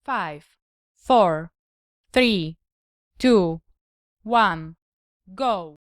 5, 4, 3, 2, 1, go!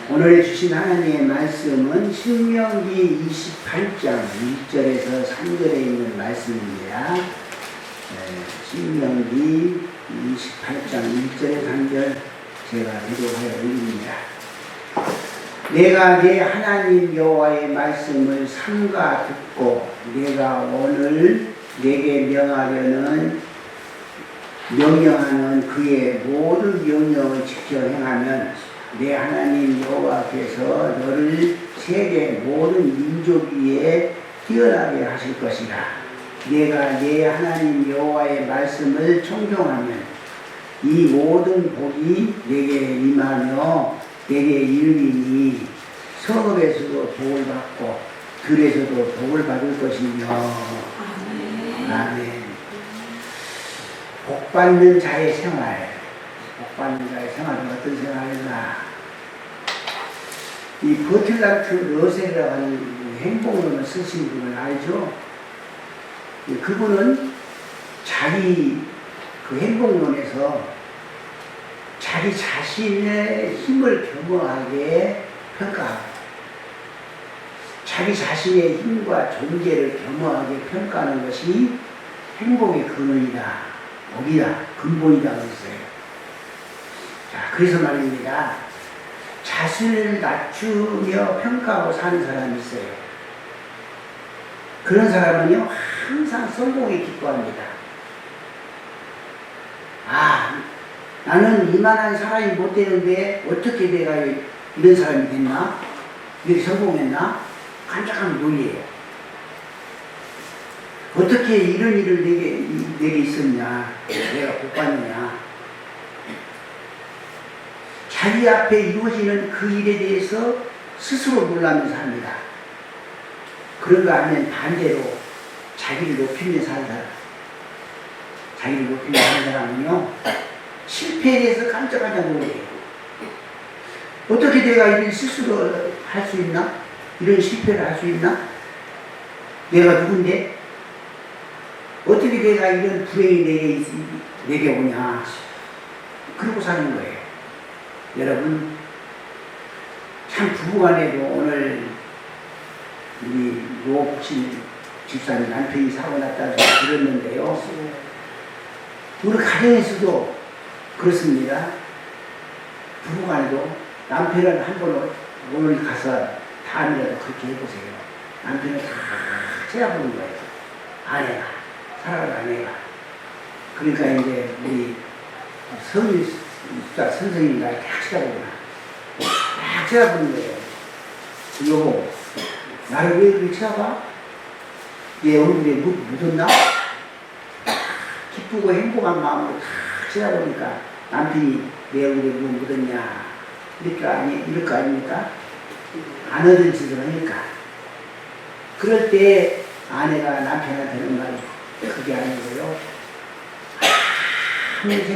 오늘 주신 하나님의 말씀은 신명기 28장 1절에서 3절에 있는 말씀입니다. 신명기 28장 1절에서 3절 제가 기록하여 읽습니다. 내가 내 하나님 여호와의 말씀을 삼가 듣고 내가 오늘 내게 명하는 그의 모든 명령을 지켜 행하면 내 하나님 여호와께서 너를 세계 모든 민족 위에 뛰어나게 하실 것이라. 내가 내 하나님 여호와의 말씀을 청종하면 이 모든 복이 내게 임하며 내게 이르리니 성읍에서도 복을 받고 들에서도 복을 받을 것이며. 아멘. 복받는 자의 생활. 복받는 자의 생활은 어떤 생활이나, 이 버틀란트 러셀이라고 하는 행복론을 쓰신 분을 알죠? 그분은 자기 그 행복론에서 자기 자신의 힘을 겸허하게 평가하고 자기 자신의 힘과 존재를 겸허하게 평가하는 것이 행복의 근원이다, 복이다, 근본이라고 했어요. 자, 그래서 말입니다. 자신을 낮추며 평가하고 사는 사람이 있어요. 그런 사람은요, 항상 성공에 기뻐합니다. 나는 이만한 사람이 못 되는데 어떻게 내가 이런 사람이 됐나? 이렇게 성공했나? 깜짝깜짝 놀래요. 어떻게 이런 일을 내게 있었냐? 내가 복 받느냐? 자기 앞에 이루어지는 그 일에 대해서 스스로 놀라면서 합니다. 그런가 하면 반대로 자기를 높이며 사는 사람, 자기를 높이며 사는 사람은요, 실패에 대해서 깜짝깜짝 놀래요. 어떻게 내가 이런 실수를 할 수 있나? 이런 실패를 할 수 있나? 내가 누군데? 어떻게 내가 이런 불행이 내게 오냐? 그러고 사는 거예요. 여러분, 참 부부간에도 오늘 우리 노복신 집사님 남편이 사고 났다고 들었는데요. 우리 가정에서도 그렇습니다. 부부간에도 남편을 한번 오늘 가서 다음이라도 그렇게 해보세요. 남편을 다 쳐다보는 거예요. 아내가, 사랑하는 아내가. 그러니까 이제 우리 선생님이 날 딱 쳐다보구나. 딱 쳐다보는 거예요. 여보, 나를 왜 그렇게 쳐다봐? 얘 얼굴에 묻었나? 기쁘고 행복한 마음으로 딱 쳐다보니까 남편이 내 얼굴에 묻었냐? 이럴 거 아닙니까? 안 얻은 짓을 하니까. 그럴 때 아내가 남편한테 하는 말이 그게 아니고요.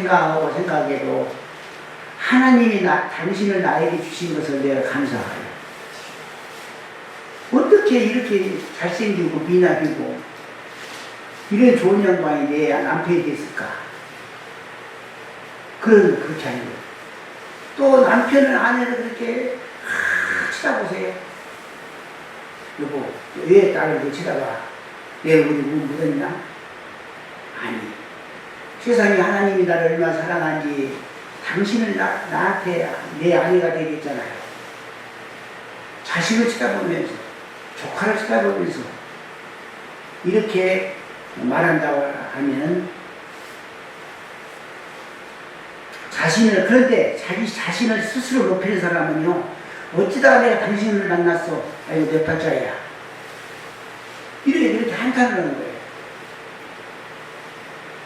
아무리 생각해도 하나님이 당신을 나에게 주신 것을 내가 감사해요. 어떻게 이렇게 잘생기고 미남이고 이런 좋은 양반이 내 남편이 됐을까? 그렇게 하는 거예요. 또 남편을 아내를 그렇게 쳐다보세요. 여보, 왜 딸을 이렇게 쳐다봐? 내 얼굴이 묻었냐? 아니, 세상에 하나님이 나를 얼마나 사랑한지 당신을 나한테 내 아내가 되게 했잖아요. 자식을 쳐다보면서, 조카를 쳐다보면서 이렇게 말한다고 하면 그런데 자기 자신을 스스로 높이는 사람은요, 어찌다가 내가 당신을 만났어? 아이고, 내 팔자야. 이렇게 한탄하는 거예요.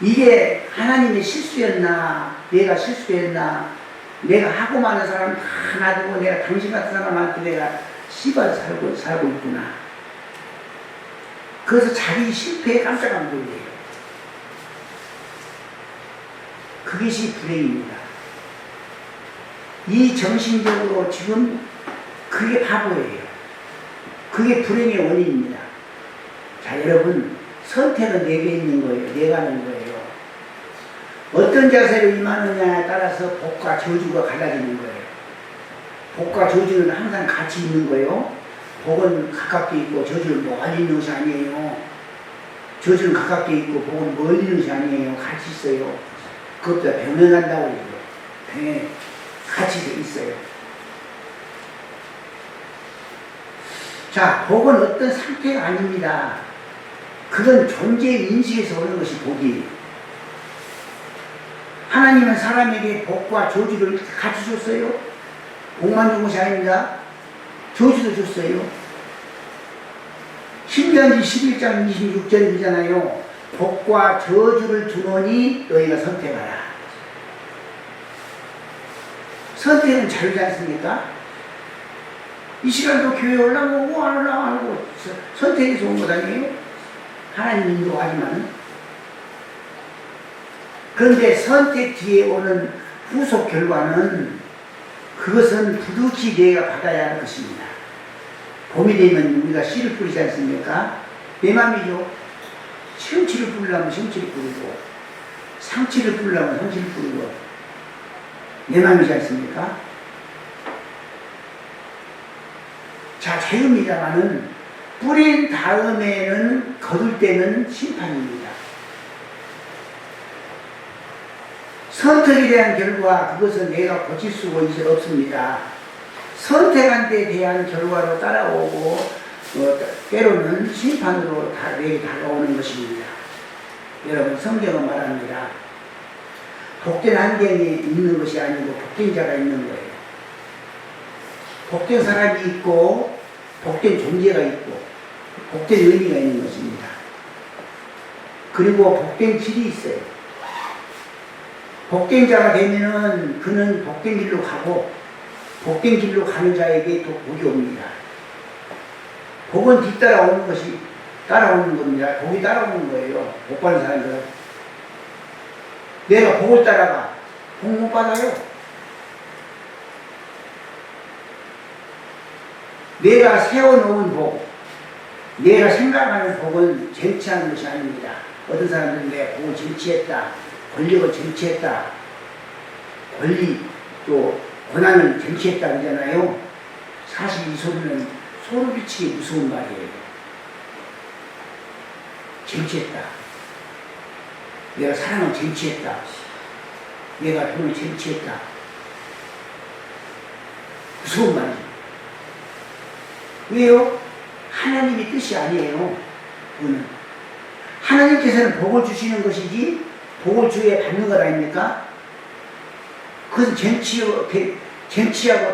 이게 하나님의 실수였나? 내가 실수했나? 내가 하고 많은 사람 다 놔두고 내가 당신 같은 사람한테 내가 씹어 살고 있구나. 그래서 자기 실패에 깜짝 놀래요. 그것이 불행입니다. 이 정신적으로 지금 그게 바보예요. 그게 불행의 원인입니다. 자, 여러분, 선택은 내게 있는 거예요. 내가 하는 거예요. 어떤 자세로 임하느냐에 따라서 복과 저주가 갈라지는 거예요. 복과 저주는 항상 같이 있는 거예요. 복은 가깝게 있고 저주는 멀리 있는 것이 아니에요. 저주는 가깝게 있고 복은 멀리 있는 것이 아니에요. 같이 있어요. 그것보다 병행한다고 해요. 병행, 같이 있어요. 자, 복은 어떤 상태가 아닙니다. 그건 존재의 인식에서 오는 것이 복이에요. 하나님은 사람에게 복과 저주를 같이 줬어요. 복만 준 것이 아닙니다. 저주도 줬어요. 신명기 11장 26절이잖아요. 복과 저주를 주노니 너희가 선택하라. 선택은 자유지 않습니까? 이 시간도 교회 올라오고 안 올라오고 선택해서 온 것 아니에요? 하나님 인도하지만. 그런데 선택 뒤에 오는 후속 결과는 그것은 부득이 내가 받아야 할 것입니다. 봄이 되면 우리가 씨를 뿌리지 않습니까? 내 맘이죠. 시금치를 뿌리려면 시금치를 뿌리고 상치를 뿌리려면 상치를 뿌리고 내 맘이지 않습니까? 자, 자유입니다마는 뿌린 다음에는 거둘 때는 심판입니다. 선택에 대한 결과, 그것은 내가 고칠 수가 없습니다. 선택한 데 대한 결과로 따라오고 때로는 심판으로 내게 다가오는 것입니다. 여러분, 성경은 말합니다. 복된 환경에 있는 것이 아니고 복된 자가 있는 거예요. 복된 사람이 있고 복된 존재가 있고 복된 의미가 있는 것입니다. 그리고 복된 길이 있어요. 복된 자가 되면은 그는 복된 길로 가고 복된 길로 가는 자에게 또 복이 옵니다. 복은 뒤따라오는 것이 따라오는 겁니다. 복이 따라오는 거예요. 복 받는 사람들은. 내가 복을 따라가 복 못 받아요. 내가 세워놓은 복, 내가 생각하는 복은 쟁취하는 것이 아닙니다. 어떤 사람들은 내가 복을 쟁취했다, 권력을 쟁취했다, 권리 또 권한을 쟁취했다 그러잖아요. 사실 이 소리는 소름 끼치게 무서운 말이에요. 쟁취했다. 내가 사랑을 쟁취했다. 내가 돈을 쟁취했다. 무서운 말이죠. 왜요? 하나님의 뜻이 아니에요. 그거는. 하나님께서는 복을 주시는 것이지 복을 주에 받는 것 아닙니까? 그것은 쟁취하고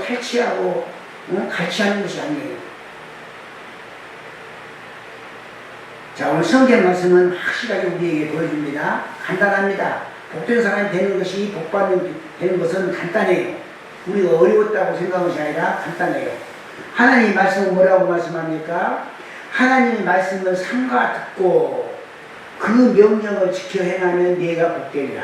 탈취하고 같이 하는 것이 아니에요. 자, 오늘 성경 말씀은 확실하게 우리에게 보여줍니다. 간단합니다. 복된 사람이 되는 것이 되는 것은 간단해요. 우리가 어려웠다고 생각한 것이 아니라 간단해요. 하나님의 말씀은 뭐라고 말씀합니까? 하나님의 말씀을 삼가 듣고 그 명령을 지켜 행하면 네가 복되리라.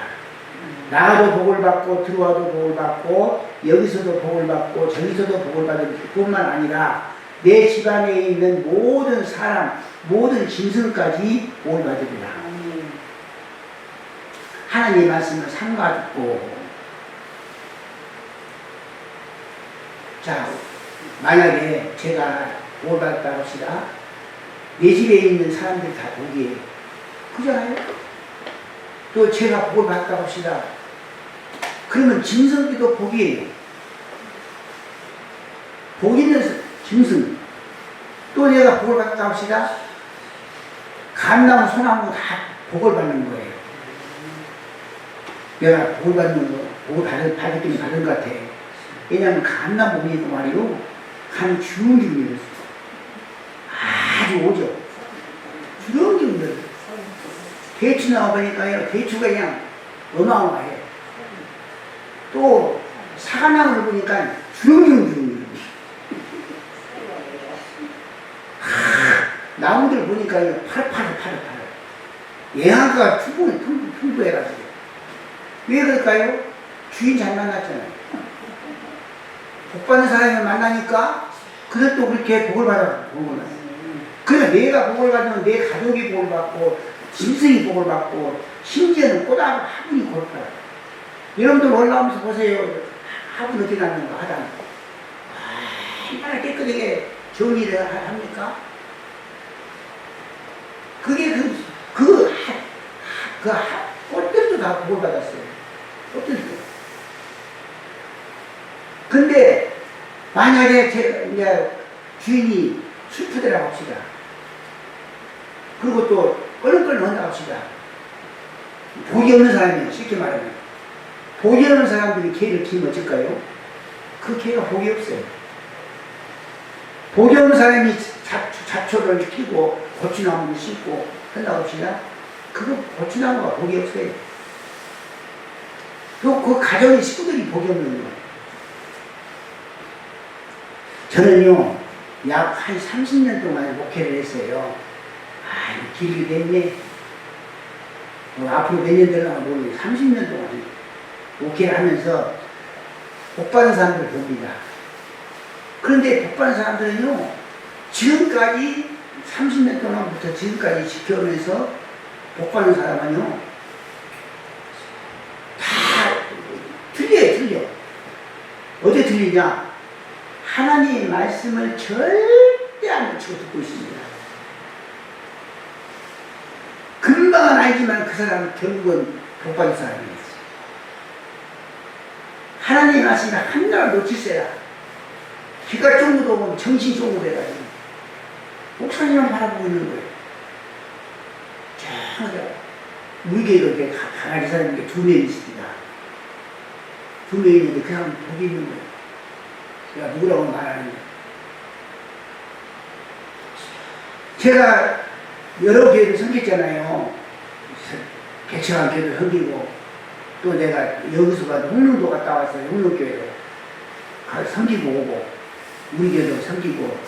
나가도 복을 받고 들어와도 복을 받고 여기서도 복을 받고 저기서도 복을 받을 뿐만 아니라 내 집안에 있는 모든 사람, 모든 짐승까지 복을 받으리라. 하나님의 말씀을 삼가 듣고. 자, 만약에 제가 복을 받았다고 합시다. 내 집에 있는 사람들이 다 복이에요. 그잖아요? 또 제가 복을 받았다고 합시다. 그러면 짐승들도 복이에요. 복 있는 짐승. 또 내가 복을 받았다고 합시다. 감나무, 소나무 다 복을 받는 거예요. 내가 복을 받는 거, 복을 받았긴 받은 것 같아. 왜냐하면 감나무 보니까 말이요. 감이 주렁주렁 열었어. 아주 오죠. 주렁주렁 열었어. 대추 나와보니까요. 대추가 그냥 어마어마해. 또 사과나무를 보니까 주렁주렁 나무들 보니까 파릇파릇. 예한가가 풍부해가지고. 왜 그럴까요? 주인 잘 만났잖아요. 복 받는 사람을 만나니까 그래서 또 그렇게 복을 받아 복을 받아. 그래서 내가 복을 받으면 내 가족이 복을 받고 짐승이 복을 받고 심지어는 꽃하고 화분이 복을 받아. 여러분들 올라오면서 보세요. 화분 어떻게 났는가 하다. 얼마나 깨끗하게 정리를 합니까? 그게 꽃들도 다 복을 받았어요. 꽃들도. 근데 만약에 이제 주인이 슬프더라 합시다. 그리고 또 껄렁껄렁 한다 합시다. 복이 없는 사람이에요. 쉽게 말하면. 복이 없는 사람들이 개를 키우면 어쩔까요? 그 개가 복이 없어요. 복이 없는 사람이 잡초를 키우고 고추나무를 심고 한다고 합시다. 그거 고추나무가 복이 없어요. 또 그 가정의 식구들이 복이 없는 거예요. 저는요, 약 한 30년 동안 목회를 했어요. 아, 길게 됐네. 앞으로 몇 년 되려나 모르겠어요. 30년 동안 목회를 하면서 복받은 사람들 봅니다. 그런데 복받은 사람들은요, 지금까지 30년 동안부터 지금까지 지켜오면서 복받은 사람은요, 다 틀려. 어디 틀리냐? 하나님의 말씀을 절대 안 놓치고 듣고 있습니다. 금방은 알지만 그 사람은 결국은 복받은 사람이었어요. 하나님의 말씀이 한나라 놓칠세라. 귀가 쫑그도 오면 정신이 쫑그해가지고 목사님만 바라보고 있는 거예요. 쫙 우리 교회도 이렇게 강아지 사람이 2명 있습니다. 2명 있는데 그 사람 복이 있는 거예요. 내가 누구라고 말하는 거예요. 제가 여러 교회를 섬겼잖아요. 개척한 교회도 섬기고, 또 내가 여기서 가도 홍릉도 갔다 왔어요. 홍릉교회도 가서 섬기고 오고, 우리 교회도 섬기고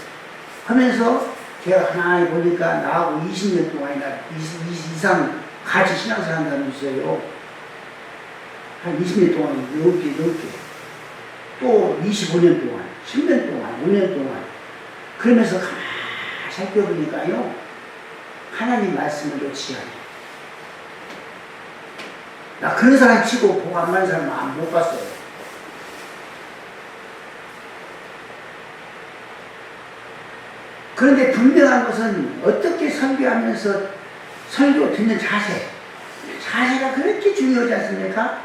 하면서 제가 가만히 보니까 나하고 20년 동안이나 20 이상 같이 신앙생활 한 사람이 있어요. 한 20년 동안 넘게 또 25년 동안, 10년 동안, 5년 동안 그러면서 가만히 살펴보니까요, 하나님 말씀을 놓치지 않아요. 나 그런 사람 치고 복 안 받는 사람 못 봤어요. 그런데 분명한 것은 어떻게 설교하면서 설교 듣는 자세가 그렇게 중요하지 않습니까?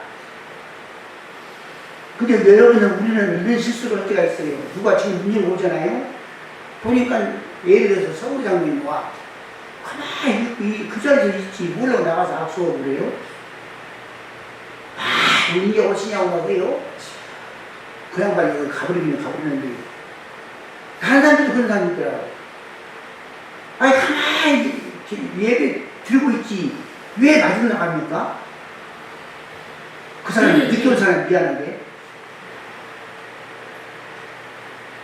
근데 여러분은 우리는 이런 실수를 할 때가 있어요. 누가 지금 문제 오잖아요. 보니까 예를 들어서 서울장님이 와. 가만히 그 자리에서 있지. 몰라고 나가서 악수하고 그래요. 이제 오시냐고 그래요. 그 양반이 여기 가버리는데 다른 사람들도 그런 사람이 있더라고. 아니 가만히 예배 들고 있지. 왜 나중 나갑니까? 그 사람이 늦게 온 사람이 미안한데.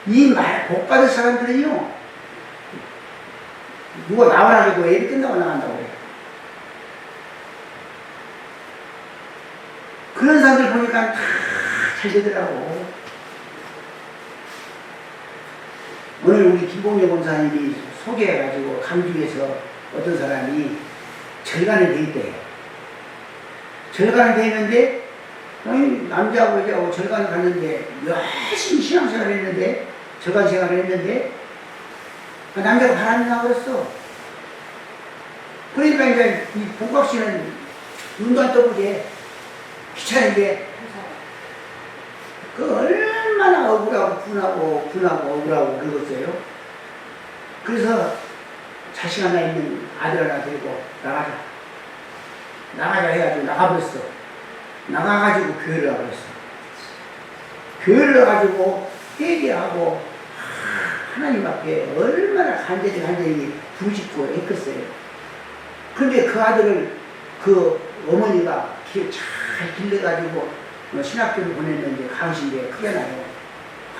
이 말 복 받을 사람들은요, 누가 나와라 해도 예배 끝나고 나간다고 그래요. 그런 사람들 보니까 다 잘 되더라고. 오늘 우리 김봉래 권사님이 소개해가지고 강주에서 어떤 사람이 절간에 돼 있대요. 절간에 돼 있는데, 남자하고 여자하고 절간에 갔는데, 열심히 신앙생활을 했는데, 절간 생활을 했는데, 남자가 바람이 나버렸어. 그러니까 이제 이 복박 씨는 눈도 안 떠보지. 귀찮은데, 그 얼마나 억울하고 분하고 억울하고 그러겠어요. 그래서 자식 하나 있는 아들 하나 데리고 나가자 해가지고 나가버렸어. 나가가지고 교회를 가버렸어. 교회를 가가지고 회개하고 하나님 앞에 얼마나 간절히 부짓고 했겠어요. 그런데 그 아들을 그 어머니가 잘 길러가지고 신학교를 보냈는데, 강신대에 크게 나요.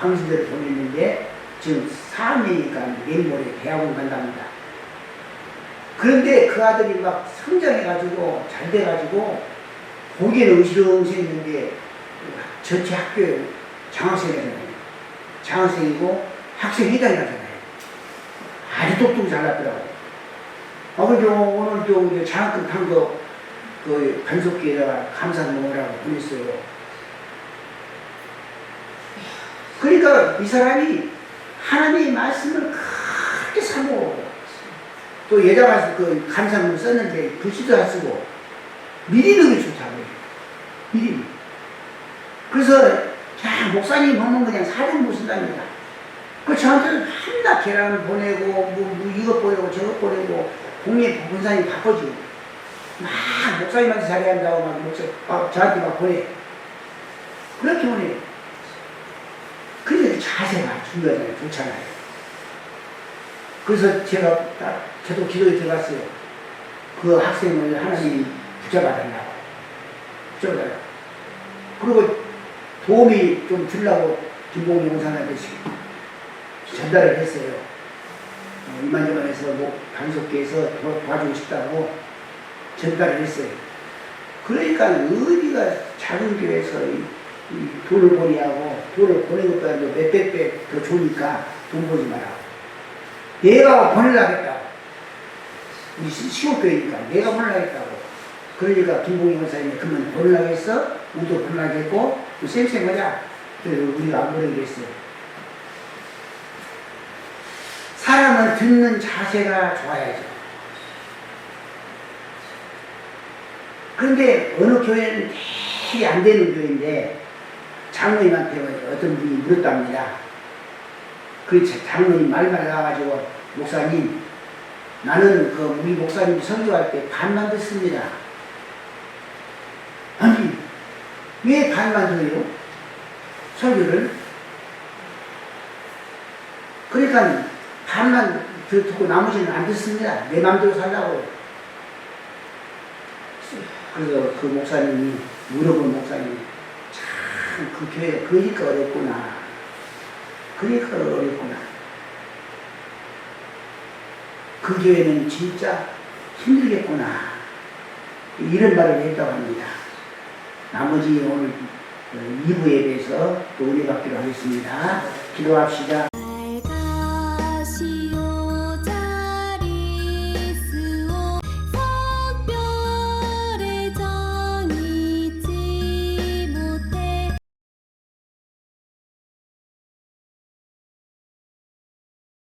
강신대를 보냈는데 지금 4학년이니까 내일 모레 대학원 간답니다. 그런데 그 아들이 막 성장해가지고 잘 돼가지고 보기에는 으시렁으시했는데 전체 학교에 장학생이잖아요. 장학생이고 학생회장이라잖아요. 아주 똑똑히 잘났더라고. 그래서 오늘 이제 장학금 탄 거, 그 반석기에다가 감사 먹으라고 보냈어요. 그러니까 이 사람이 하나님의 말씀을 크게 사모하고, 또 예자가 그 감사문 썼는데 글씨도 안 쓰고, 미리 넣으면 좋다고요. 미리. 그래서 그냥 목사님 보면 그냥 사진 못 쓴답니다. 그 저한테는 한나 계란 보내고, 뭐 이것 보내고, 저것 보내고, 공예 본사님 바꿔주고, 막 목사님한테 잘해한다고 저한테 막 보내. 그렇게 보내. 근데 자세가 중요하잖아요. 좋잖아요. 그래서 제가 저도 기도에 들어갔어요. 그 학생을 하나님이 붙잡아달라고. 붙잡아달라고. 그리고 도움이 좀 주려고 김봉희 원사님한테 전달을 했어요. 이만저만해서 단속계에서 도와주고 싶다고 전달을 했어요. 그러니까 어디가 작은 교회에서 이 돈을 보내하고 돈을 보낸 것보다 몇백 배 더 좋으니까 돈 보지 마라. 내가 보내려고 했다고. 우리 시골교회니까 내가 보내려고 했다고. 그러니까 김봉희 원사님이 그러면 보내려고 했어? 우리도 보내려고 했고 쌩쌩하자. 그래서 우리가 안 보내기로 했어요. 사람은 듣는 자세가 좋아야죠. 그런데 어느 교회는 되게 안 되는 교회인데 장로님한테 어떤 분이 물었답니다. 그 장로님 말만 나와가지고 목사님 나는 그 우리 목사님 설교할 때 반만 듣습니다. 아니 왜 반만 들어요? 설교를? 그러니까 반만 듣고 나머지는 안 듣습니다. 내 마음대로 살라고. 그래서 그 목사님이 물어본 목사님이 참 그 교회가 그러니까 어렵구나. 그러니까 어렵구나. 그 교회는 진짜 힘들겠구나. 이런 말을 했다고 합니다. 나머지 오늘 2부 예배에서 또 은혜 받기로 하겠습니다. 기도합시다.